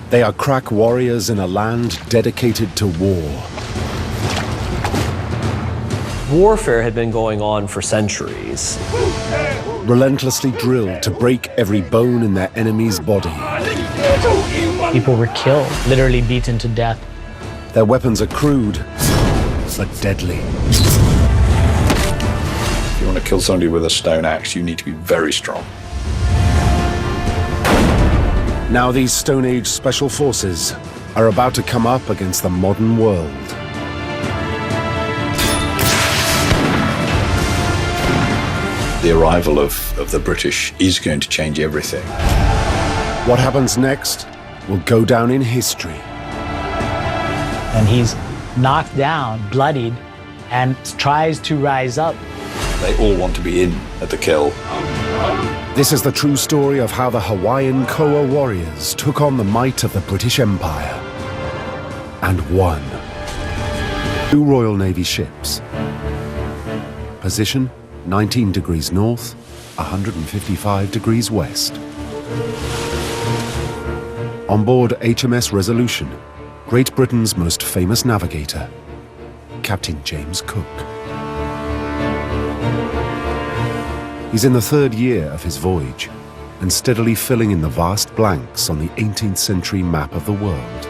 They are crack warriors in a land dedicated to war. Warfare had been going on for centuries. Relentlessly drilled to break every bone in their enemy's body. People were killed, literally beaten to death. Their weapons are crude, but deadly. If you want to kill somebody with a stone axe, you need to be very strong. Now these Stone Age special forces are about to come up against the modern world. The arrival of the British is going to change everything. What happens next will go down in history. And he's knocked down, bloodied, and tries to rise up. They all want to be in at the kill. This is the true story of how the Hawaiian Koa warriors took on the might of the British Empire and won. 2 Royal Navy ships. Position 19 degrees north, 155 degrees west. On board HMS Resolution, Great Britain's most famous navigator, Captain James Cook. He's in the 3rd year of his voyage and steadily filling in the vast blanks on the 18th century map of the world.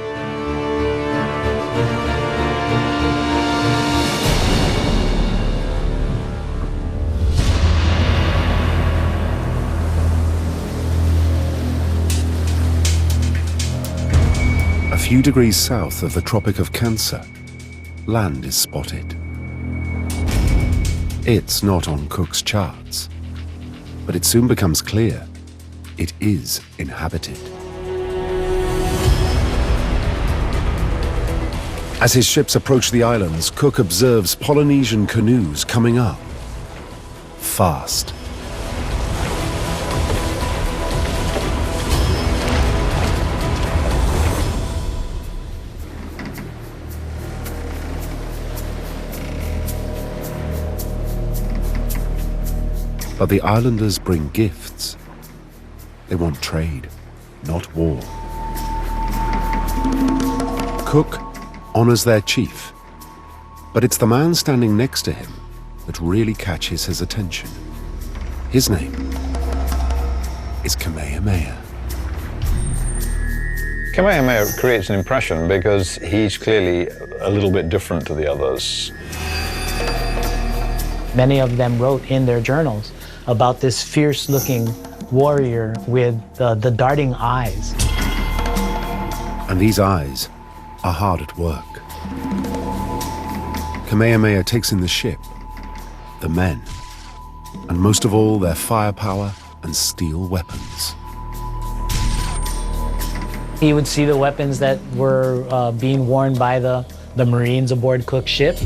A few degrees south of the Tropic of Cancer, land is spotted. It's not on Cook's charts, but it soon becomes clear it is inhabited. As his ships approach the islands, Cook observes Polynesian canoes coming up, fast. But the islanders bring gifts. They want trade, not war. Cook honors their chief, but it's the man standing next to him that really catches his attention. His name is Kamehameha. Kamehameha creates an impression because he's clearly a little bit different to the others. Many of them wrote in their journals about this fierce-looking warrior with the darting eyes. And these eyes are hard at work. Kamehameha takes in the ship, the men, and most of all their firepower and steel weapons. He would see the weapons that were being worn by the Marines aboard Cook's ship.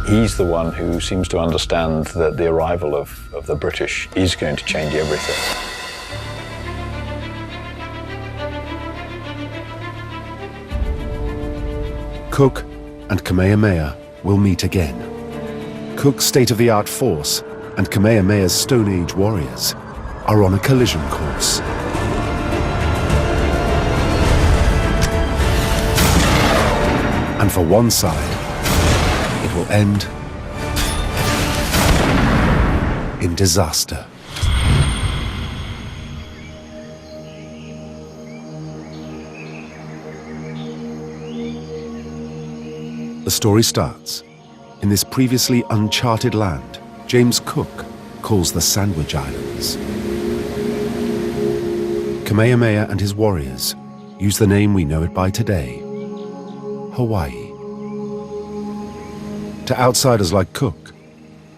He's the one who seems to understand that the arrival of the British is going to change everything. Cook and Kamehameha will meet again. Cook's state-of-the-art force and Kamehameha's Stone Age warriors are on a collision course. And for one side, it will end in disaster. The story starts in this previously uncharted land James Cook calls the Sandwich Islands. Kamehameha and his warriors use the name we know it by today, Hawaii. To outsiders like Cook,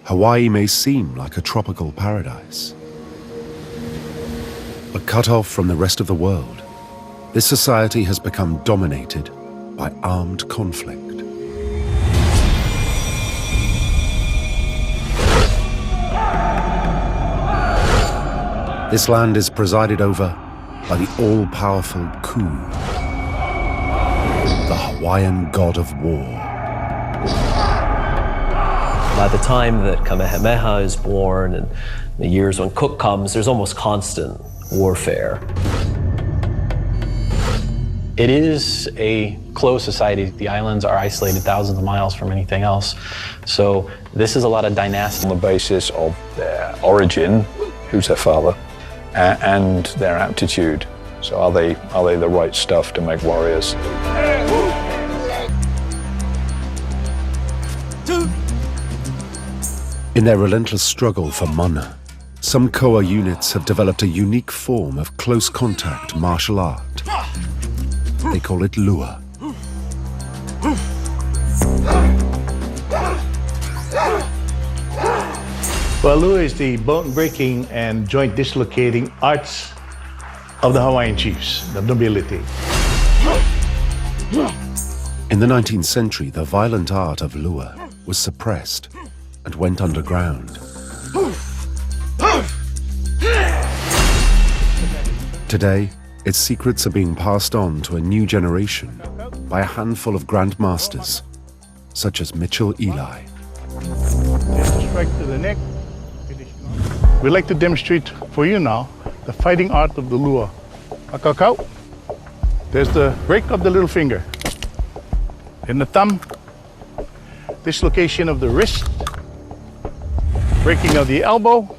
Hawaii may seem like a tropical paradise. But cut off from the rest of the world, this society has become dominated by armed conflict. This land is presided over by the all-powerful Ku, the Hawaiian god of war. By the time that Kamehameha is born and the years when Cook comes, there's almost constant warfare. It is a closed society. The islands are isolated thousands of miles from anything else. So this is a lot of dynasty. On the basis of their origin, who's their father, and their aptitude. So are they the right stuff to make warriors? In their relentless struggle for mana, some Koa units have developed a unique form of close contact martial art. They call it lua. Well, lua is the bone-breaking and joint-dislocating arts of the Hawaiian chiefs, the nobility. In the 19th century, the violent art of lua was suppressed and went underground. Today, its secrets are being passed on to a new generation by a handful of grandmasters, such as Mitchell Eli. Strike to the neck. We'd like to demonstrate for you now the fighting art of the lua. Akakau. There's the break of the little finger. In the thumb, dislocation of the wrist, breaking of the elbow,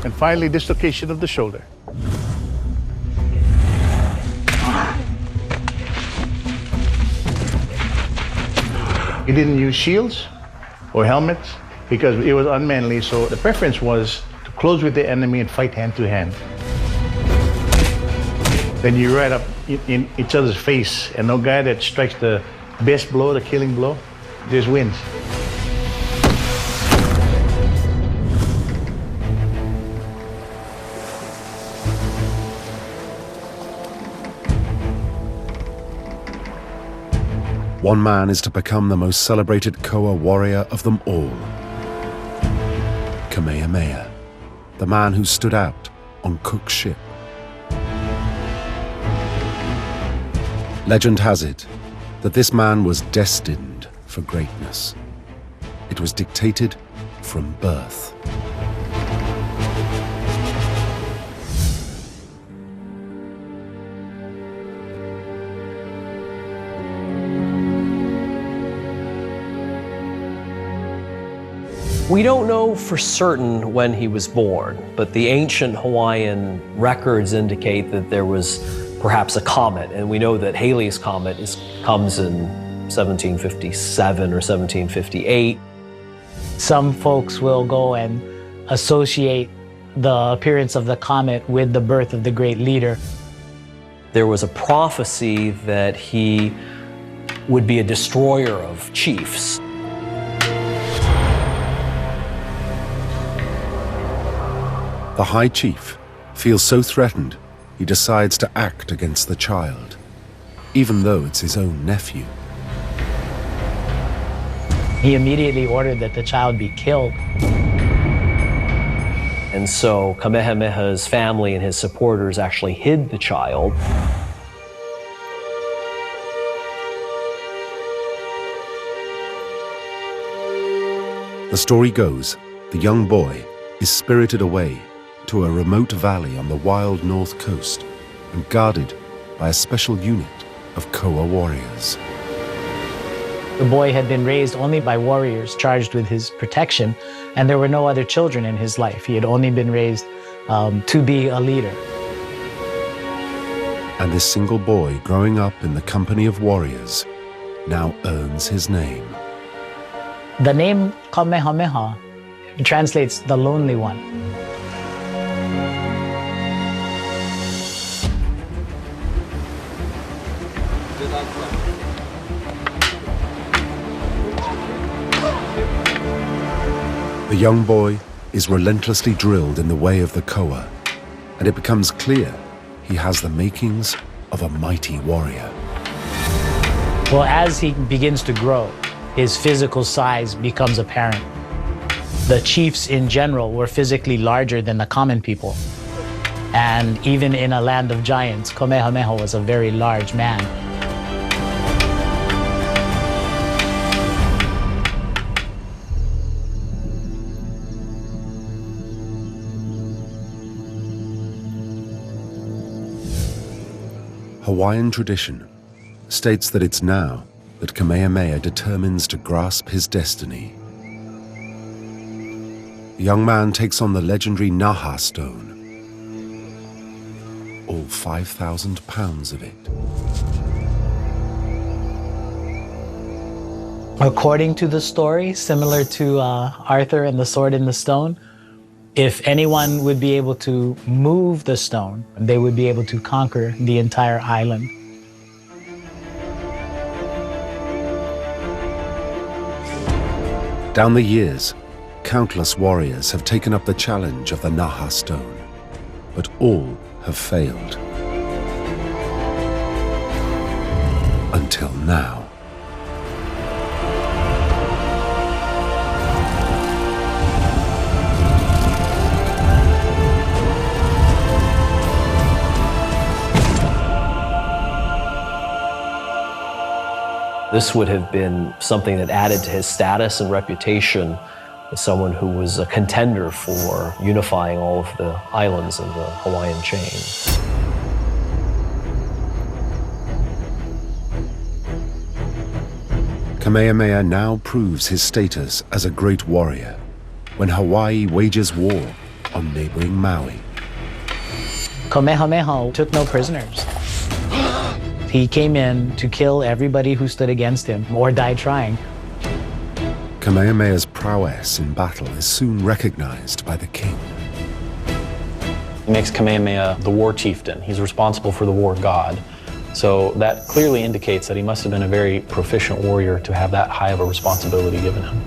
and finally dislocation of the shoulder. He didn't use shields or helmets because it was unmanly, so the preference was to close with the enemy and fight hand to hand. Then you right up in each other's face, and no guy that strikes the best blow, the killing blow, just wins. One man is to become the most celebrated Koa warrior of them all. Kamehameha, the man who stood out on Cook's ship. Legend has it that this man was destined for greatness. It was dictated from birth. We don't know for certain when he was born, but the ancient Hawaiian records indicate that there was perhaps a comet, and we know that Halley's Comet comes in 1757 or 1758. Some folks will go and associate the appearance of the comet with the birth of the great leader. There was a prophecy that he would be a destroyer of chiefs. The High Chief feels so threatened, he decides to act against the child, even though it's his own nephew. He immediately ordered that the child be killed. And so Kamehameha's family and his supporters actually hid the child. The story goes, the young boy is spirited away to a remote valley on the wild north coast and guarded by a special unit of Koa warriors. The boy had been raised only by warriors charged with his protection, and there were no other children in his life. He had only been raised to be a leader. And this single boy growing up in the company of warriors now earns his name. The name Kamehameha translates the lonely one. The young boy is relentlessly drilled in the way of the Koa, and it becomes clear he has the makings of a mighty warrior. Well, as he begins to grow, his physical size becomes apparent. The chiefs in general were physically larger than the common people. And even in a land of giants, Kamehameha was a very large man. Hawaiian tradition states that it's now that Kamehameha determines to grasp his destiny. The young man takes on the legendary Naha stone, all 5,000 pounds of it. According to the story, similar to Arthur and the sword in the stone, if anyone would be able to move the stone, they would be able to conquer the entire island. Down the years, countless warriors have taken up the challenge of the Naha stone, but all have failed. Until now. This would have been something that added to his status and reputation as someone who was a contender for unifying all of the islands in the Hawaiian chain. Kamehameha now proves his status as a great warrior when Hawaii wages war on neighboring Maui. Kamehameha took no prisoners. He came in to kill everybody who stood against him or die trying. Kamehameha's prowess in battle is soon recognized by the king. He makes Kamehameha the war chieftain. He's responsible for the war god. So that clearly indicates that he must have been a very proficient warrior to have that high of a responsibility given him.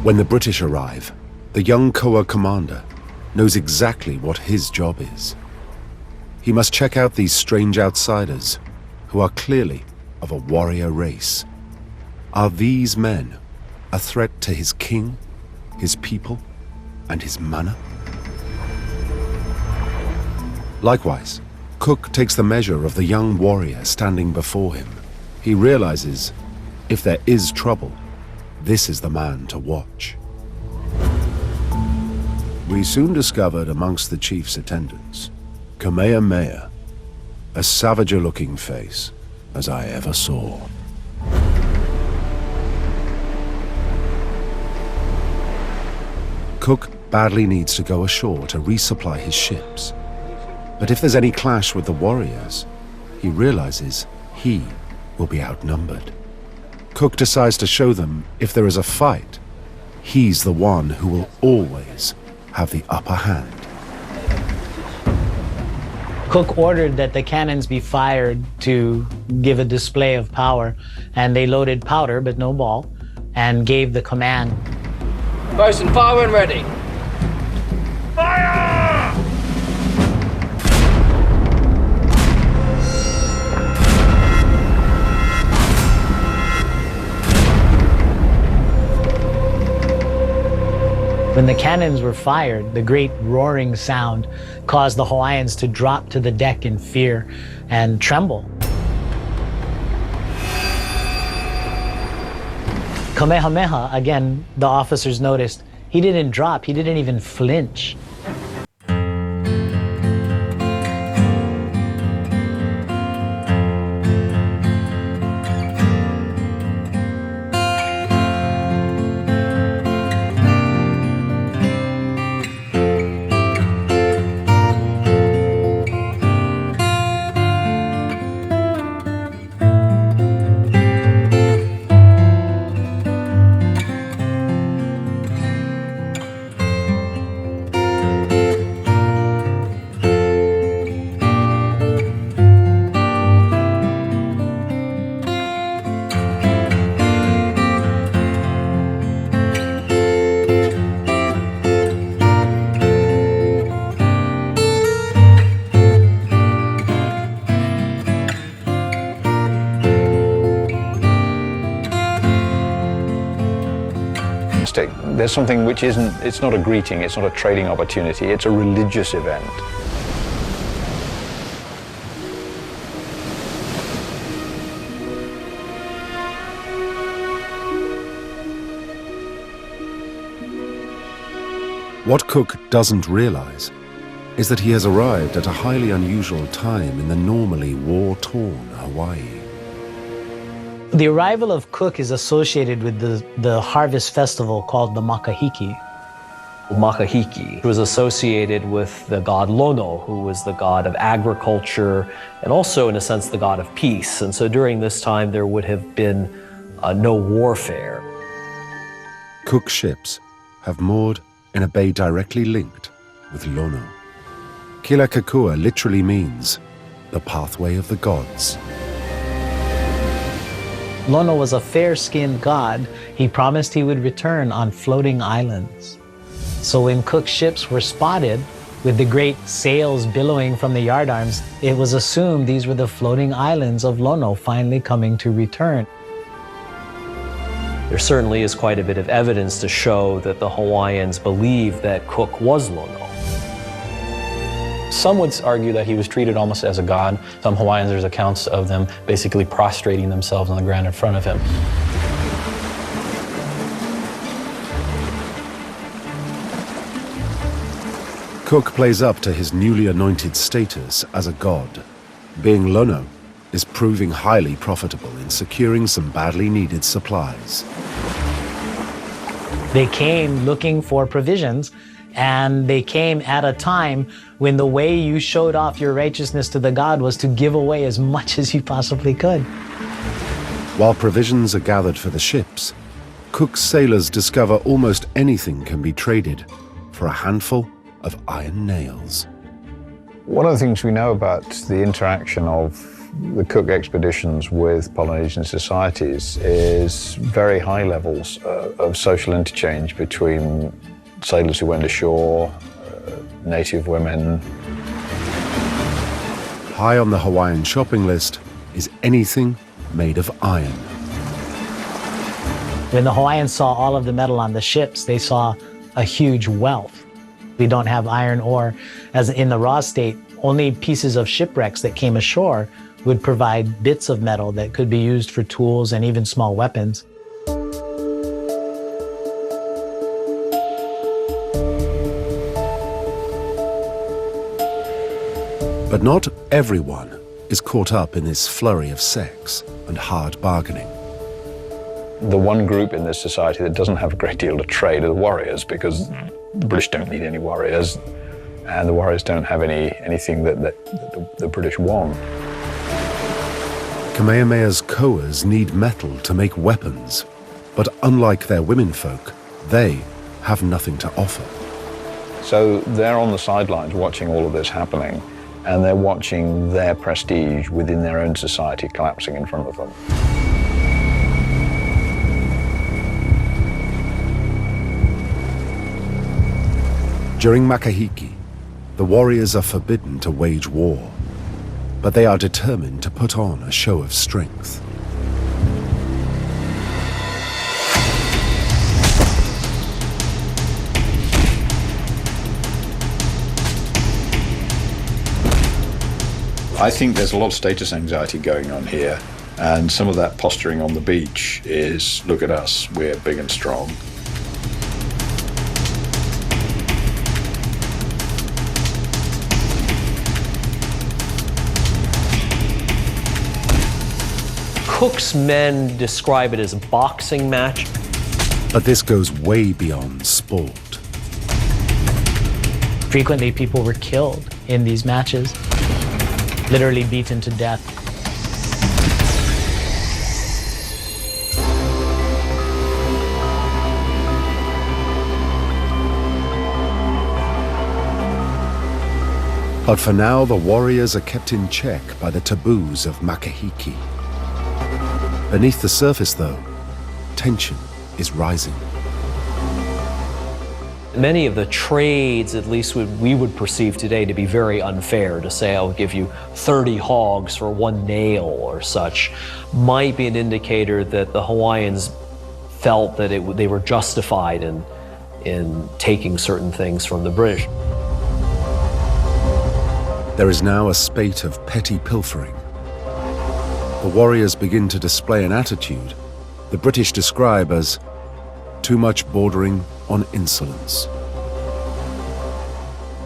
When the British arrive, the young Koa commander knows exactly what his job is. He must check out these strange outsiders who are clearly of a warrior race. Are these men a threat to his king, his people, and his mana? Likewise, Cook takes the measure of the young warrior standing before him. He realizes, if there is trouble, this is the man to watch. We soon discovered amongst the chief's attendants Kamehameha, a savager-looking face as I ever saw. Cook badly needs to go ashore to resupply his ships. But if there's any clash with the warriors, he realizes he will be outnumbered. Cook decides to show them if there is a fight, he's the one who will always have the upper hand. Cook ordered that the cannons be fired to give a display of power, and they loaded powder, but no ball, and gave the command. Bosun, fire when ready. When the cannons were fired, the great roaring sound caused the Hawaiians to drop to the deck in fear and tremble. Kamehameha, again, the officers noticed, he didn't drop, he didn't even flinch. There's something which isn't, it's not a greeting, it's not a trading opportunity, it's a religious event. What Cook doesn't realize is that he has arrived at a highly unusual time in the normally war-torn Hawaii. The arrival of Cook is associated with the harvest festival called the Makahiki. Makahiki was associated with the god Lono, who was the god of agriculture and also, in a sense, the god of peace. And so during this time, there would have been no warfare. Cook's ships have moored in a bay directly linked with Lono. Kilakakua literally means the pathway of the gods. Lono was a fair-skinned god. He promised he would return on floating islands. So when Cook's ships were spotted with the great sails billowing from the yardarms, it was assumed these were the floating islands of Lono finally coming to return. There certainly is quite a bit of evidence to show that the Hawaiians believed that Cook was Lono. Some would argue that he was treated almost as a god. Some Hawaiians, there's accounts of them basically prostrating themselves on the ground in front of him. Cook plays up to his newly anointed status as a god. Being Lono is proving highly profitable in securing some badly needed supplies. They came looking for provisions, and they came at a time when the way you showed off your righteousness to the god was to give away as much as you possibly could. While provisions are gathered for the ships, Cook's sailors discover almost anything can be traded for a handful of iron nails. One of the things we know about the interaction of the Cook expeditions with Polynesian societies is very high levels of social interchange between sailors who went ashore, native women. High on the Hawaiian shopping list is anything made of iron. When the Hawaiians saw all of the metal on the ships, they saw a huge wealth. We don't have iron ore. As in the raw state, only pieces of shipwrecks that came ashore would provide bits of metal that could be used for tools and even small weapons. But not everyone is caught up in this flurry of sex and hard bargaining. The one group in this society that doesn't have a great deal of trade are the warriors, because the British don't need any warriors, and the warriors don't have anything that the British want. Kamehameha's koas need metal to make weapons, but unlike their womenfolk, they have nothing to offer. So they're on the sidelines watching all of this happening, and they're watching their prestige within their own society collapsing in front of them. During Makahiki, the warriors are forbidden to wage war, but they are determined to put on a show of strength. I think there's a lot of status anxiety going on here, and some of that posturing on the beach is, look at us, we're big and strong. Cook's men describe it as a boxing match. But this goes way beyond sport. Frequently, people were killed in these matches, literally beaten to death. But for now, the warriors are kept in check by the taboos of Makahiki. Beneath the surface, though, tension is rising. Many of the trades, at least we would perceive today to be very unfair, to say I'll give you 30 hogs for one nail or such, might be an indicator that the Hawaiians felt that they were justified in taking certain things from the British. There is now a spate of petty pilfering. The warriors begin to display an attitude the British describe as too much bordering on insolence.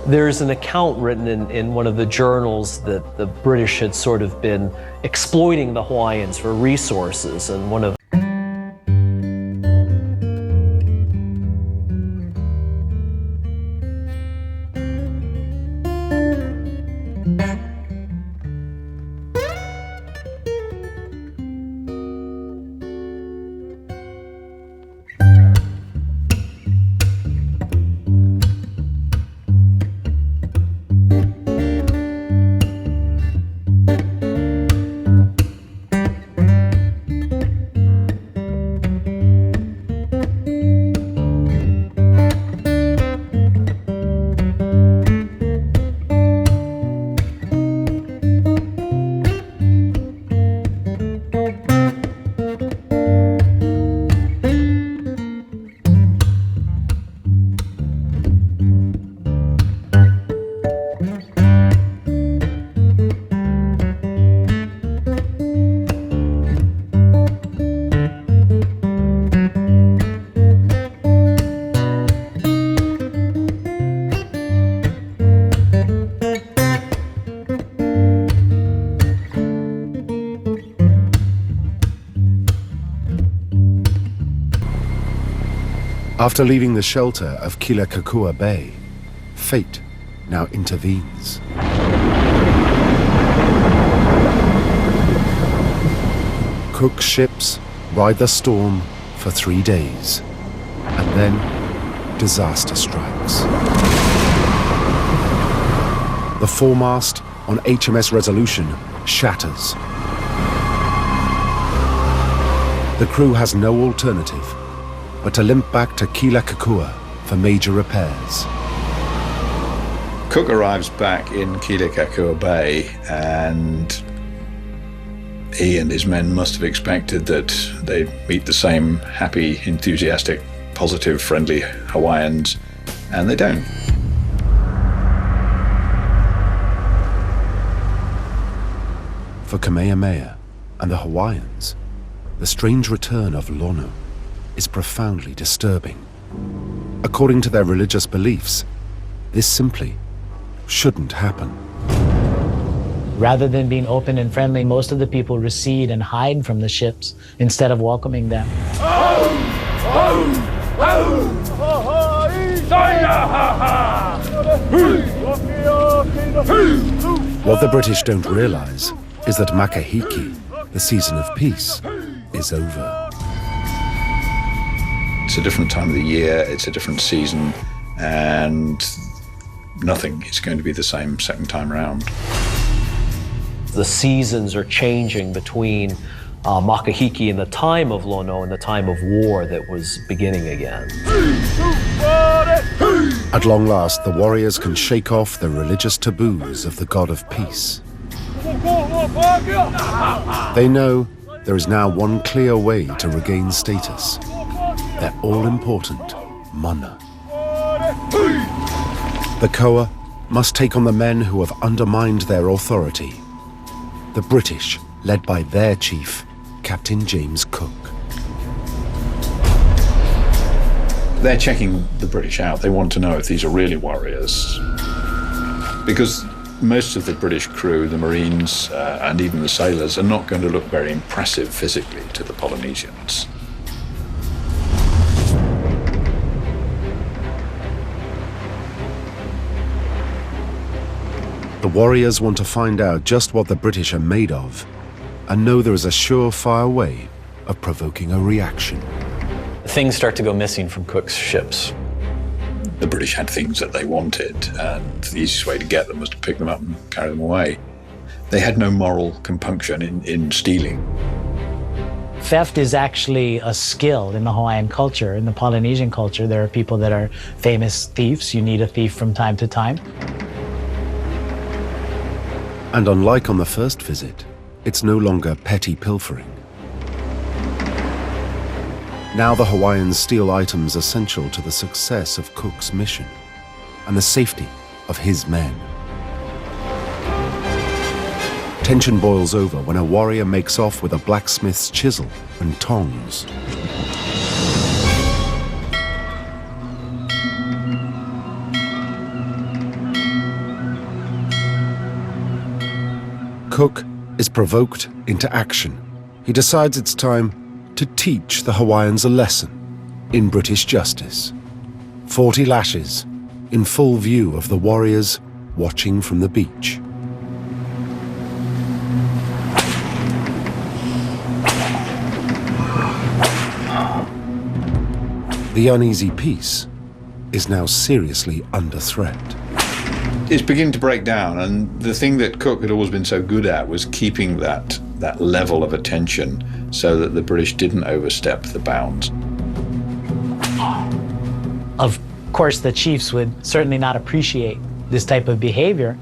There's an account written in one of the journals that the British had sort of been exploiting the Hawaiians for resources, and one of After leaving the shelter of Kilakakua Bay, fate now intervenes. Cook's ships ride the storm for 3 days, and then disaster strikes. The foremast on HMS Resolution shatters. The crew has no alternative but to limp back to Kilakakua for major repairs. Cook arrives back in Kilakakua Bay, and he and his men must have expected that they'd meet the same happy, enthusiastic, positive, friendly Hawaiians, and they don't. For Kamehameha and the Hawaiians, the strange return of Lono is profoundly disturbing. According to their religious beliefs, this simply shouldn't happen. Rather than being open and friendly, most of the people recede and hide from the ships instead of welcoming them. What the British don't realize is that Makahiki, the season of peace, is over. It's a different time of the year, it's a different season, and nothing is going to be the same second time around. the seasons are changing between Makahiki and the time of Lono and the time of war that was beginning again. At long last, the warriors can shake off the religious taboos of the god of peace. They know there is now one clear way to regain status. Their all-important mana. The Koa must take on the men who have undermined their authority. The British, led by their chief, Captain James Cook. They're checking the British out. They want to know if these are really warriors. Because most of the British crew, the Marines, and even the sailors, are not going to look very impressive physically to the Polynesians. The warriors want to find out just what the British are made of, and know there is a surefire way of provoking a reaction. Things start to go missing from Cook's ships. The British had things that they wanted, and the easiest way to get them was to pick them up and carry them away. They had no moral compunction in stealing. Theft is actually a skill in the Hawaiian culture. In the Polynesian culture, there are people that are famous thieves. You need a thief from time to time. And unlike on the first visit, it's no longer petty pilfering. Now the Hawaiians steal items essential to the success of Cook's mission and the safety of his men. Tension boils over when a warrior makes off with a blacksmith's chisel and tongs. Cook is provoked into action. He decides it's time to teach the Hawaiians a lesson in British justice. 40 lashes in full view of the warriors watching from the beach. The uneasy peace is now seriously under threat. It's beginning to break down, and the thing that Cook had always been so good at was keeping that level of attention so that the British didn't overstep the bounds. Of course, the chiefs would certainly not appreciate this type of behavior.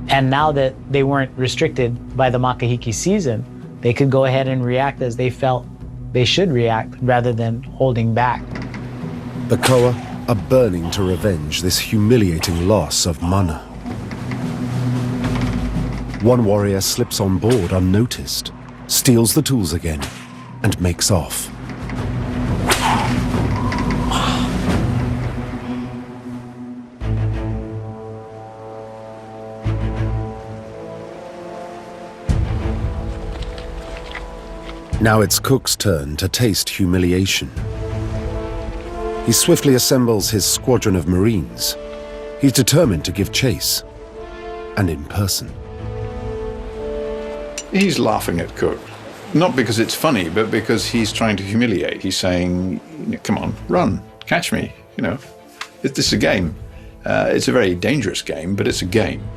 And now that they weren't restricted by the Makahiki season, they could go ahead and react as they felt they should react rather than holding back. The Koa are burning to revenge this humiliating loss of mana. One warrior slips on board unnoticed, steals the tools again, and makes off. Now it's Cook's turn to taste humiliation. He swiftly assembles his squadron of Marines. He's determined to give chase, and in person. He's laughing at Cook, not because it's funny, but because he's trying to humiliate. He's saying, come on, run, catch me, this is a game. It's a very dangerous game, but it's a game.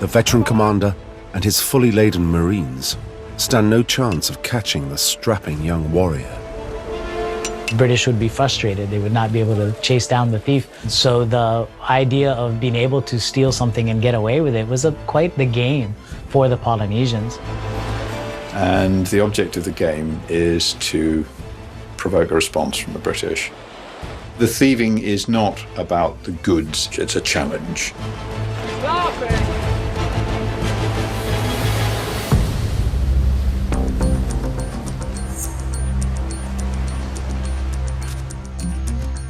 The veteran commander and his fully laden Marines stand no chance of catching the strapping young warrior. The British would be frustrated. They would not be able to chase down the thief. So the idea of being able to steal something and get away with it was quite the game for the Polynesians. And the object of the game is to provoke a response from the British. The thieving is not about the goods, it's a challenge. Stop it!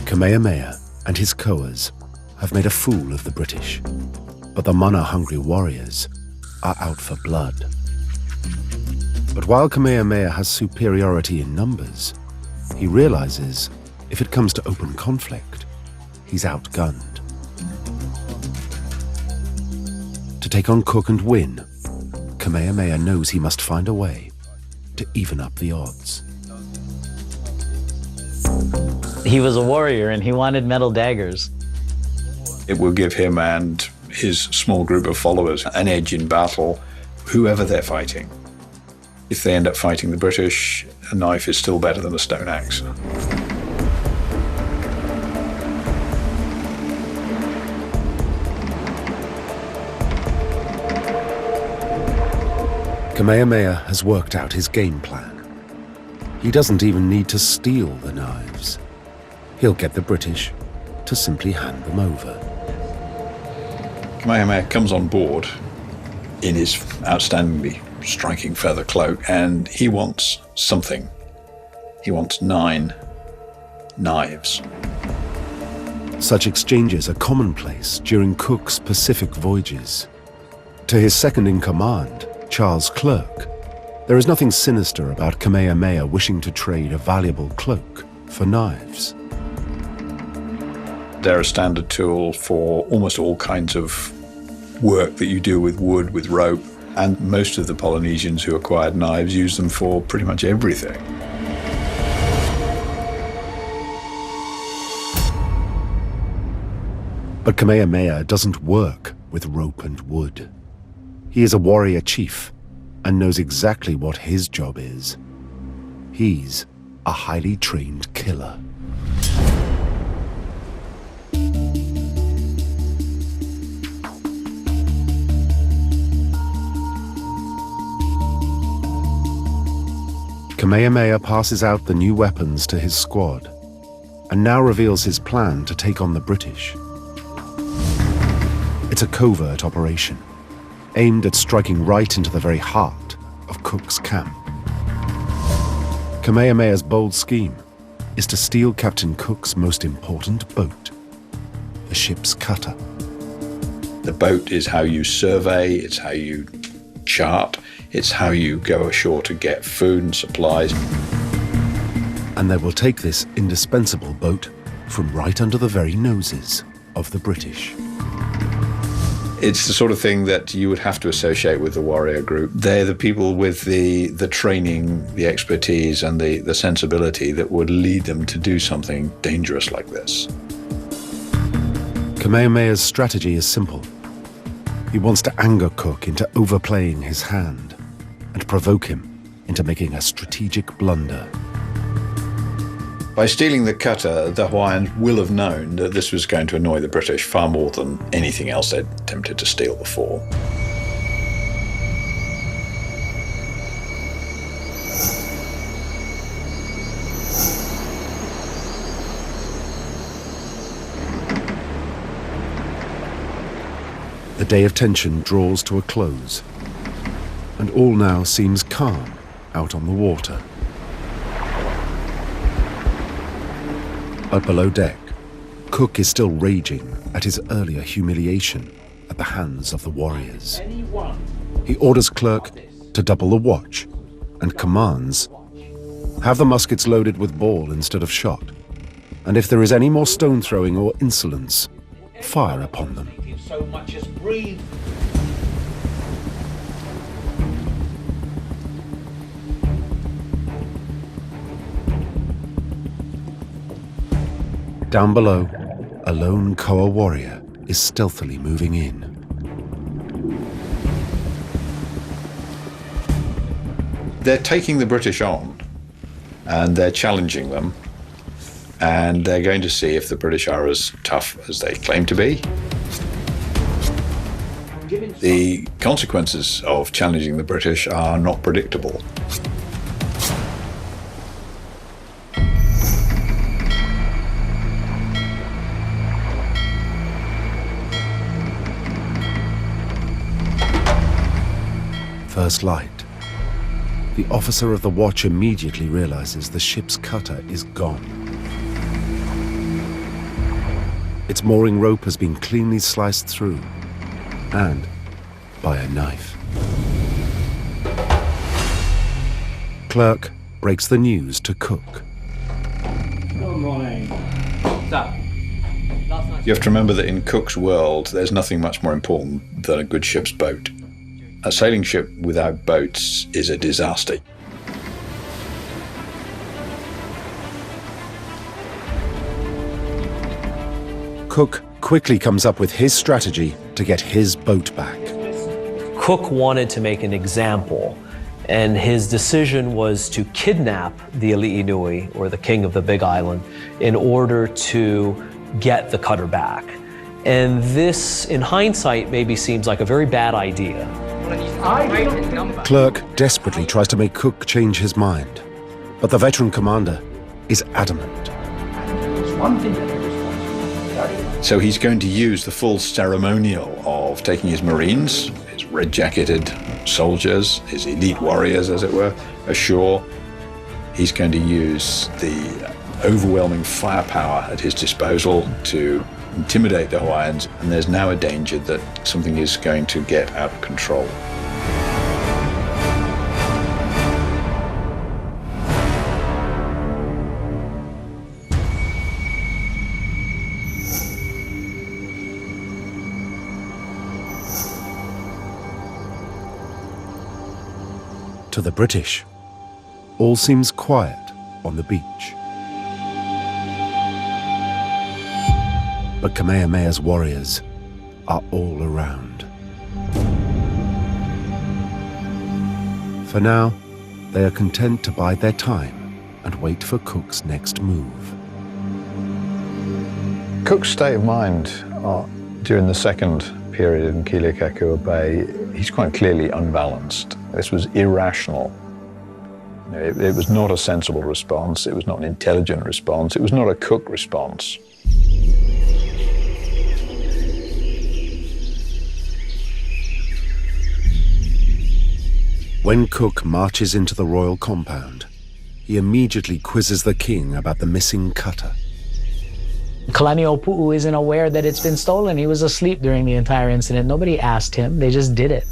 Kamehameha and his Koas have made a fool of the British, but the mana-hungry warriors are out for blood. But while Kamehameha has superiority in numbers, he realizes if it comes to open conflict, he's outgunned. To take on Cook and win, Kamehameha knows he must find a way to even up the odds. He was a warrior and he wanted metal daggers. It will give him and his small group of followers an edge in battle, whoever they're fighting. If they end up fighting the British, a knife is still better than a stone axe. Kamehameha has worked out his game plan. He doesn't even need to steal the knives. He'll get the British to simply hand them over. Kamehameha comes on board in his outstandingly striking feather cloak, and he wants something. He wants 9 knives. Such exchanges are commonplace during Cook's Pacific voyages. To his second-in-command, Charles Clerk, there is nothing sinister about Kamehameha wishing to trade a valuable cloak for knives. They're a standard tool for almost all kinds of work that you do with wood, with rope, and most of the Polynesians who acquired knives use them for pretty much everything. But Kamehameha doesn't work with rope and wood. He is a warrior chief and knows exactly what his job is. He's a highly trained killer. Kamehameha passes out the new weapons to his squad and now reveals his plan to take on the British. It's a covert operation, aimed at striking right into the very heart of Cook's camp. Kamehameha's bold scheme is to steal Captain Cook's most important boat, the ship's cutter. The boat is how you survey, it's how you chart, it's how you go ashore to get food and supplies. And they will take this indispensable boat from right under the very noses of the British. It's the sort of thing that you would have to associate with the warrior group. They're the people with the training, the expertise, and the sensibility that would lead them to do something dangerous like this. Kamehameha's strategy is simple. He wants to anger Cook into overplaying his hand and provoke him into making a strategic blunder. By stealing the cutter, the Hawaiians will have known that this was going to annoy the British far more than anything else they'd attempted to steal before. The day of tension draws to a close, and all now seems calm out on the water. But below deck, Cook is still raging at his earlier humiliation at the hands of the warriors. He orders Clerk to double the watch and commands, have the muskets loaded with ball instead of shot, and if there is any more stone throwing or insolence, fire upon them. So much as breathe. Down below, a lone Koa warrior is stealthily moving in. They're taking the British on, and they're challenging them, and they're going to see if the British are as tough as they claim to be. The consequences of challenging the British are not predictable. First light. The officer of the watch immediately realizes the ship's cutter is gone. Its mooring rope has been cleanly sliced through, and by a knife. Clerk breaks the news to Cook. Good morning. What's up? You have to remember that in Cook's world, there's nothing much more important than a good ship's boat. A sailing ship without boats is a disaster. Cook quickly comes up with his strategy to get his boat back. Cook wanted to make an example, and his decision was to kidnap the Ali'i or the king of the Big Island, in order to get the cutter back. And this, in hindsight, maybe seems like a very bad idea. Clerk desperately tries to make Cook change his mind, but the veteran commander is adamant. So he's going to use the full ceremonial of taking his Marines, his red-jacketed soldiers, his elite warriors, as it were, ashore. He's going to use the overwhelming firepower at his disposal to intimidate the Hawaiians, and there's now a danger that something is going to get out of control. To the British, all seems quiet on the beach. But Kamehameha's warriors are all around. For now, they are content to bide their time and wait for Cook's next move. Cook's state of mind during the second period in Kealakekua Bay, he's quite clearly unbalanced. This was irrational. It was not a sensible response. It was not an intelligent response. It was not a Cook response. When Cook marches into the royal compound, he immediately quizzes the king about the missing cutter. Kalaniʻopuʻu isn't aware that it's been stolen. He was asleep during the entire incident. Nobody asked him. They just did it.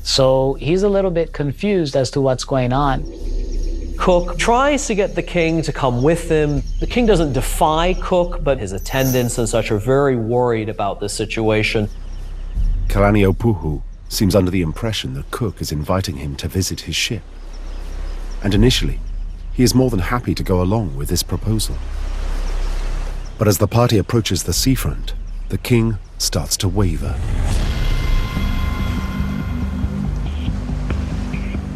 So he's a little bit confused as to what's going on. Cook tries to get the king to come with him. The king doesn't defy Cook, but his attendants and such are very worried about this situation. Kalaniʻopuʻu seems under the impression that Cook is inviting him to visit his ship. And initially, he is more than happy to go along with this proposal. But as the party approaches the seafront, the king starts to waver.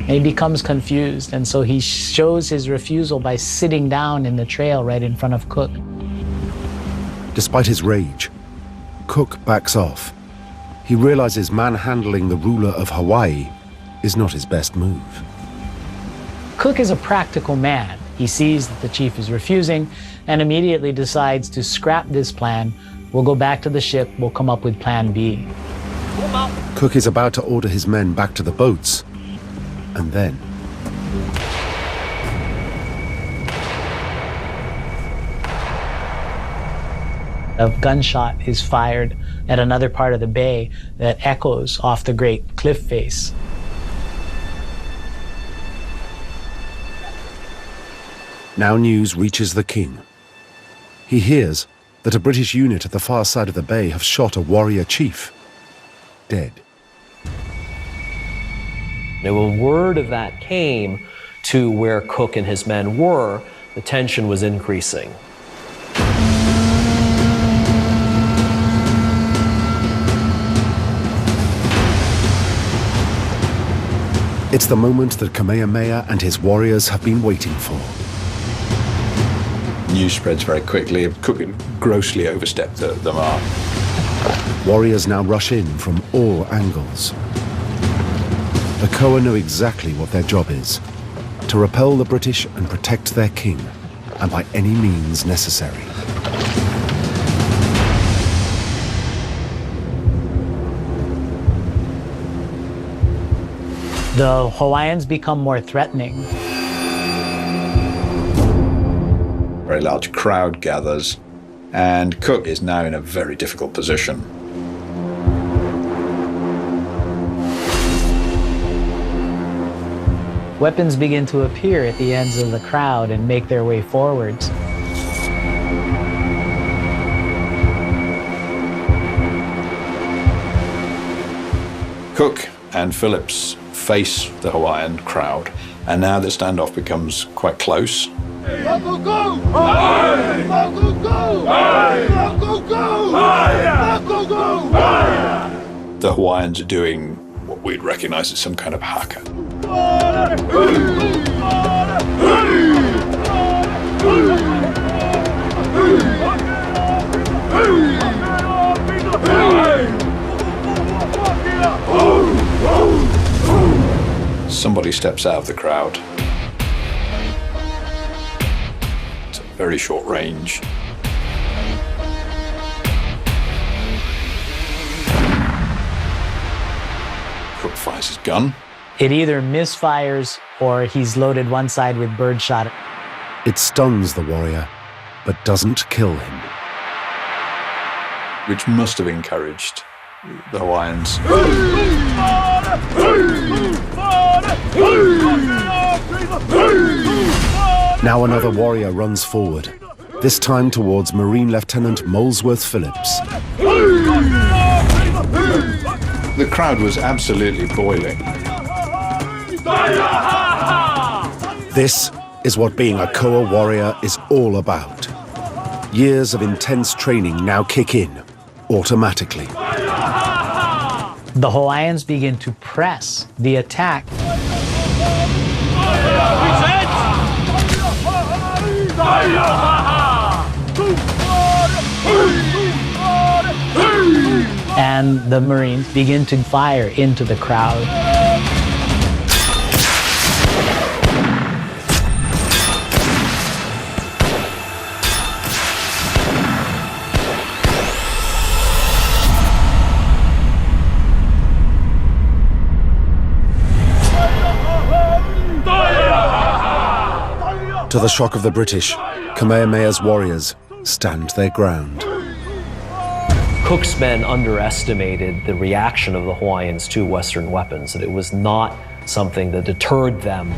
He becomes confused, and so he shows his refusal by sitting down in the trail right in front of Cook. Despite his rage, Cook backs off. He realizes manhandling the ruler of Hawaii is not his best move. Cook is a practical man. He sees that the chief is refusing and immediately decides to scrap this plan. We'll go back to the ship, we'll come up with plan B. Cook is about to order his men back to the boats, and then a gunshot is fired at another part of the bay that echoes off the great cliff face. now news reaches the king. He hears that a British unit at the far side of the bay have shot a warrior chief, dead. Now, when word of that came to where Cook and his men were, the tension was increasing. It's the moment that Kamehameha and his warriors have been waiting for. News spreads very quickly. Cook had grossly overstepped the mark. Warriors now rush in from all angles. The Koa know exactly what their job is: to repel the British and protect their king, and by any means necessary. The Hawaiians become more threatening. A very large crowd gathers, and Cook is now in a very difficult position. Weapons begin to appear at the ends of the crowd and make their way forwards. Cook and Phillips face the Hawaiian crowd, and now the standoff becomes quite close. The Hawaiians are doing what we'd recognize as some kind of haka. Somebody steps out of the crowd. It's a very short range. Cook fires his gun. It either misfires or he's loaded one side with birdshot. It stuns the warrior, but doesn't kill him. Which must have encouraged the Hawaiians. Now another warrior runs forward, this time towards Marine Lieutenant Molesworth Phillips. The crowd was absolutely boiling. This is what being a Koa warrior is all about. Years of intense training now kick in, automatically. The Hawaiians begin to press the attack. And the Marines begin to fire into the crowd. To the shock of the British, Kamehameha's warriors, stand their ground. Cook's men underestimated the reaction of the Hawaiians to Western weapons, that it was not something that deterred them.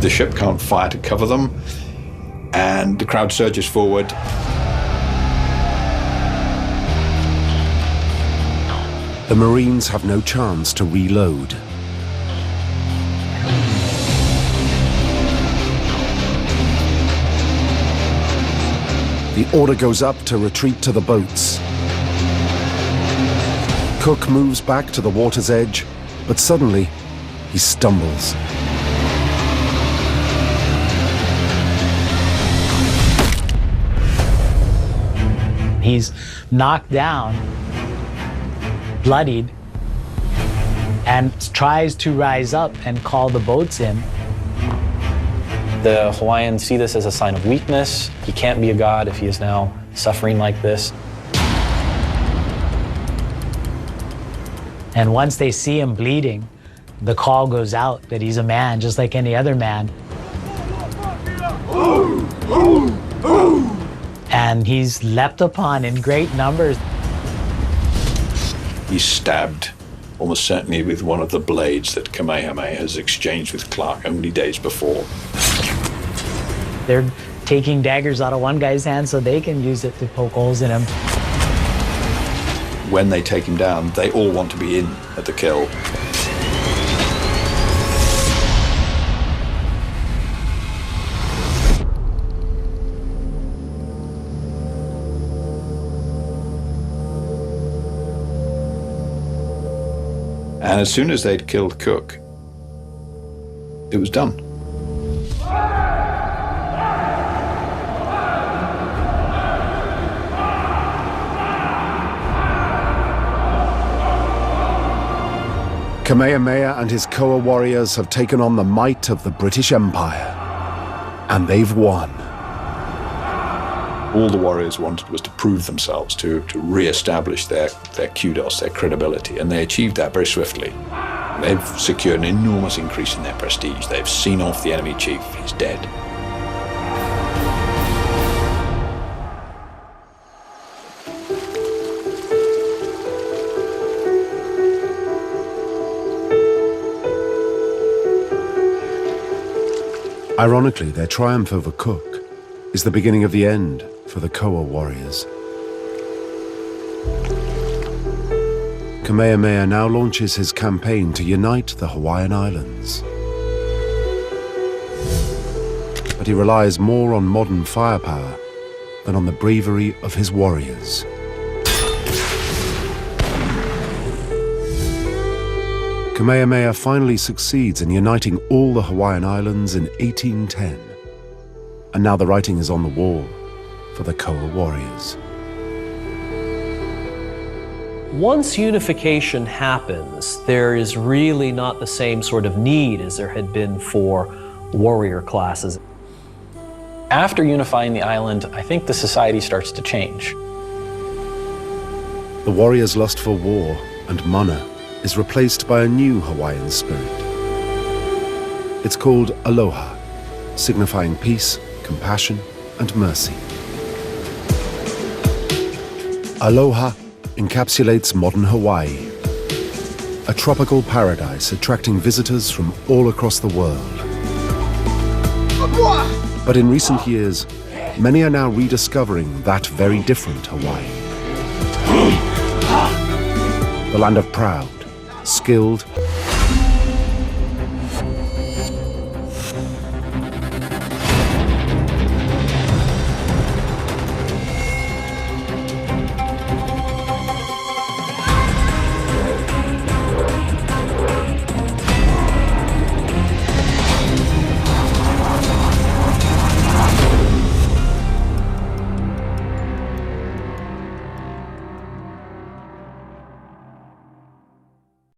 The ship can't fire to cover them, and the crowd surges forward. The Marines have no chance to reload. The order goes up to retreat to the boats. Cook moves back to the water's edge, but suddenly he stumbles. He's knocked down, bloodied, and tries to rise up and call the boats in. The Hawaiians see this as a sign of weakness. He can't be a god if he is now suffering like this. And once they see him bleeding, the call goes out that he's a man just like any other man. And he's leapt upon in great numbers. He's stabbed, almost certainly with one of the blades that Kamehameha has exchanged with Clark only days before. They're taking daggers out of one guy's hand so they can use it to poke holes in him. When they take him down, they all want to be in at the kill. And as soon as they'd killed Cook, it was done. Kamehameha and his Koa warriors have taken on the might of the British Empire, and they've won. All the warriors wanted was to prove themselves, to re-establish their kudos, their credibility, and they achieved that very swiftly. They've secured an enormous increase in their prestige. They've seen off the enemy chief. He's dead. Ironically, their triumph over Cook is the beginning of the end for the Koa warriors. Kamehameha now launches his campaign to unite the Hawaiian Islands. But he relies more on modern firepower than on the bravery of his warriors. Kamehameha finally succeeds in uniting all the Hawaiian Islands in 1810. And now the writing is on the wall for the Koa warriors. Once unification happens, there is really not the same sort of need as there had been for warrior classes. After unifying the island, I think the society starts to change. The warriors' lust for war and mana is replaced by a new Hawaiian spirit. It's called aloha, signifying peace, compassion, and mercy. Aloha encapsulates modern Hawaii, a tropical paradise attracting visitors from all across the world. But in recent years, many are now rediscovering that very different Hawaii. The land of proud, skilled,